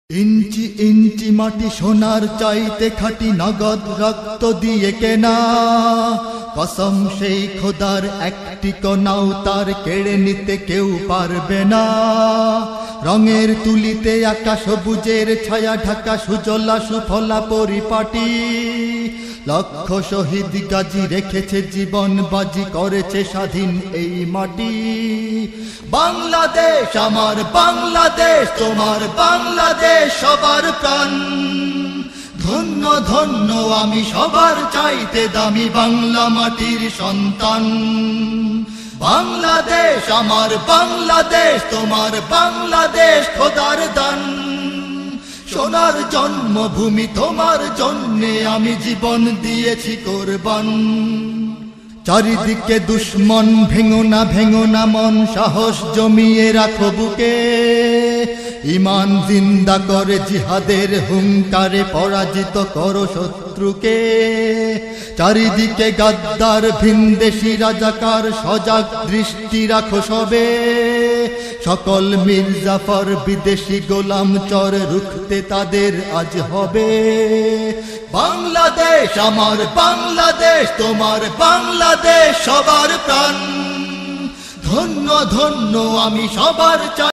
ইঞ্চি ইঞ্চি মাটি সোনার চাইতে খাঁটি নগদ রক্ত দিয়ে কেনা কসম সেই খোদার একটি কণাও তার কেড়ে নিতে কেউ পারবে না। রঙের তুলিতে আঁকা সবুজের ছায়া ঢাকা সুজলা সুফলা পরিপাটি, লক্ষ শহীদ গাজী রেখেছে জীবন বাজি, করেছে স্বাধীন এই মাটি। বাংলাদেশ আমার বাংলাদেশ, তোমার বাংলাদেশ সবার প্রাণ। ধন্য ধন্য আমি সবার চাইতে দামি বাংলা মাটির সন্তান। বাংলাদেশ আমার বাংলাদেশ, তোমার বাংলাদেশ খোদার দান। সোনার জন্মভূমি তোমার জন্যে আমি জীবন দিয়েছি কোরবান। চারিদিকে দুশ্মন, ভেঙো না মন, সাহস জমিয়ে রাখো বুকে। ঈমান জিন্দা করে জিহাদের হুঙ্কারে পরাজিত করো শত্রুকে। চারিদিকে গাদ্দার ভিনদেশী রাজাকার, সজাগ দৃষ্টি রাখো সবে। সকল মির্জাফর বিদেশি গোলাম চর, রুখতে তাদের আজ হবে। বাংলাদেশ আমার বাংলাদেশ, তোমার বাংলাদেশ সবার প্রাণ। ধন্য ধন্য আমি সবার চাই।